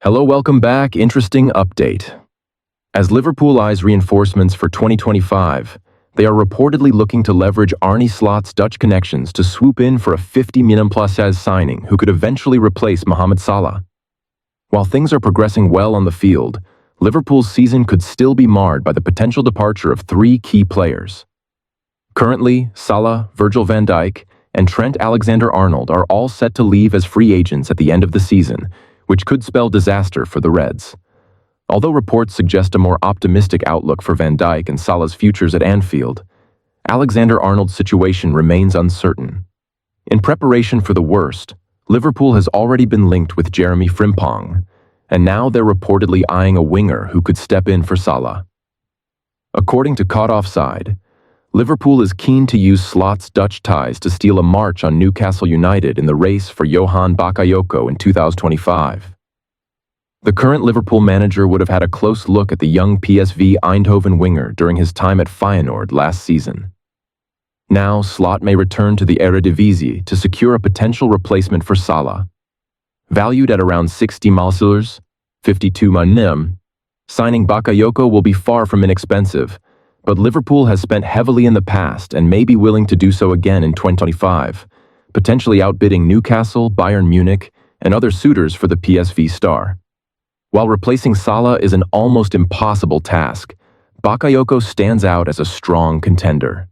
Hello, welcome back. Interesting update. As Liverpool eyes reinforcements for 2025, they are reportedly looking to leverage Arne Slot's Dutch connections to swoop in for a 50 million plus signing who could eventually replace Mohamed Salah. While things are progressing well on the field, Liverpool's season could still be marred by the potential departure of three key players. Currently, Salah, Virgil van Dijk, and Trent Alexander-Arnold are all set to leave as free agents at the end of the season, which could spell disaster for the Reds. Although reports suggest a more optimistic outlook for Van Dijk and Salah's futures at Anfield, Alexander-Arnold's situation remains uncertain. In preparation for the worst, Liverpool has already been linked with Jeremy Frimpong, and now they're reportedly eyeing a winger who could step in for Salah. According to Caught Offside, Liverpool is keen to use Slot's Dutch ties to steal a march on Newcastle United in the race for Johan Bakayoko in 2025. The current Liverpool manager would have had a close look at the young PSV Eindhoven winger during his time at Feyenoord last season. Now, Slot may return to the Eredivisie to secure a potential replacement for Salah. Valued at around 60 million, 52 million, signing Bakayoko will be far from inexpensive, but Liverpool has spent heavily in the past and may be willing to do so again in 2025, potentially outbidding Newcastle, Bayern Munich, and other suitors for the PSV star. While replacing Salah is an almost impossible task, Bakayoko stands out as a strong contender.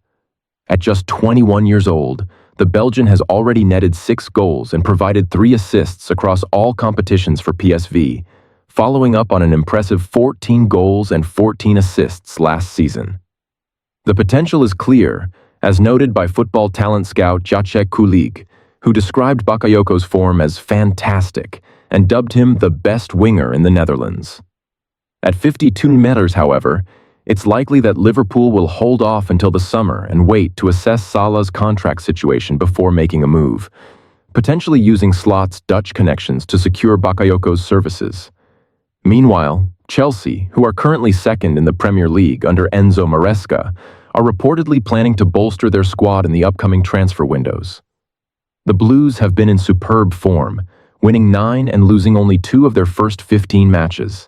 At just 21 years old, the Belgian has already netted 6 goals and provided 3 assists across all competitions for PSV, following up on an impressive 14 goals and 14 assists last season. The potential is clear, as noted by football talent scout Jacek Kulig, who described Bakayoko's form as fantastic and dubbed him the best winger in the Netherlands. At 52 meters, however, it's likely that Liverpool will hold off until the summer and wait to assess Salah's contract situation before making a move, potentially using Slot's Dutch connections to secure Bakayoko's services. Meanwhile, Chelsea, who are currently second in the Premier League under Enzo Maresca, are reportedly planning to bolster their squad in the upcoming transfer windows. The Blues have been in superb form, winning 9 and losing only 2 of their first 15 matches.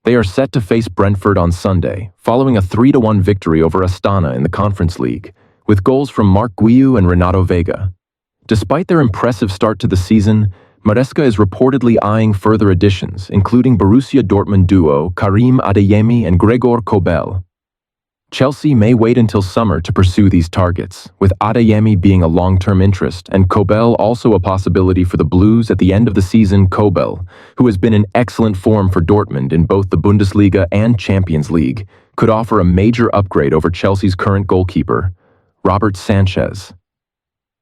They are set to face Brentford on Sunday, following a 3-1 victory over Astana in the Conference League, with goals from Marc Guiu and Renato Vega. Despite their impressive start to the season, Maresca is reportedly eyeing further additions, including Borussia Dortmund duo Karim Adeyemi and Gregor Kobel. Chelsea may wait until summer to pursue these targets, with Adeyemi being a long-term interest and Kobel also a possibility for the Blues at the end of the season. Kobel, who has been in excellent form for Dortmund in both the Bundesliga and Champions League, could offer a major upgrade over Chelsea's current goalkeeper, Robert Sanchez.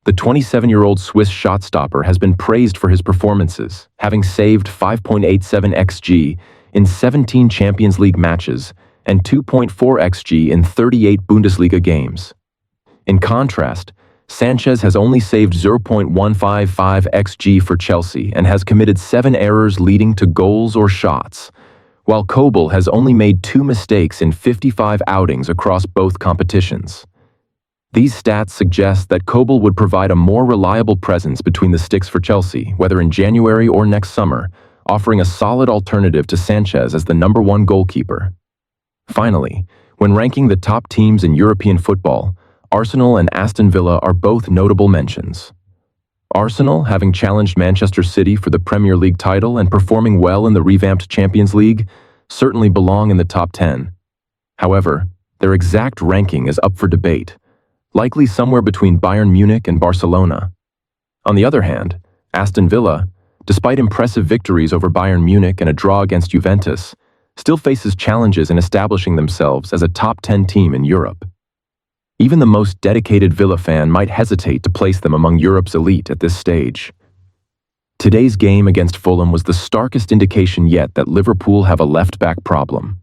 The 27-year-old Swiss shot-stopper has been praised for his performances, having saved 5.87 xG in 17 Champions League matches and 2.4 xG in 38 Bundesliga games. In contrast, Sanchez has only saved 0.155 xG for Chelsea and has committed 7 errors leading to goals or shots, while Kobel has only made 2 mistakes in 55 outings across both competitions. These stats suggest that Kobel would provide a more reliable presence between the sticks for Chelsea, whether in January or next summer, offering a solid alternative to Sanchez as the #1 goalkeeper. Finally, when ranking the top teams in European football, Arsenal and Aston Villa are both notable mentions. Arsenal, having challenged Manchester City for the Premier League title and performing well in the revamped Champions League, certainly belong in the top 10. However, their exact ranking is up for debate, likely somewhere between Bayern Munich and Barcelona. On the other hand, Aston Villa, despite impressive victories over Bayern Munich and a draw against Juventus, still faces challenges in establishing themselves as a top 10 team in Europe. Even the most dedicated Villa fan might hesitate to place them among Europe's elite at this stage. Today's game against Fulham was the starkest indication yet that Liverpool have a left-back problem.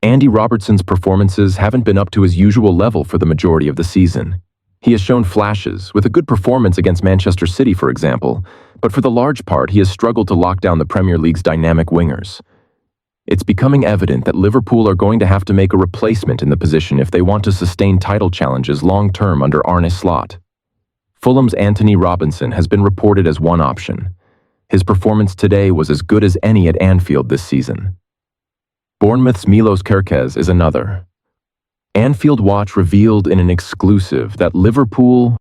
Andy Robertson's performances haven't been up to his usual level for the majority of the season. He has shown flashes, with a good performance against Manchester City, for example, but for the large part he has struggled to lock down the Premier League's dynamic wingers. It's becoming evident that Liverpool are going to have to make a replacement in the position if they want to sustain title challenges long-term under Arne Slot. Fulham's Anthony Robinson has been reported as one option. His performance today was as good as any at Anfield this season. Bournemouth's Milos Kerkez is another. Anfield Watch revealed in an exclusive that Liverpool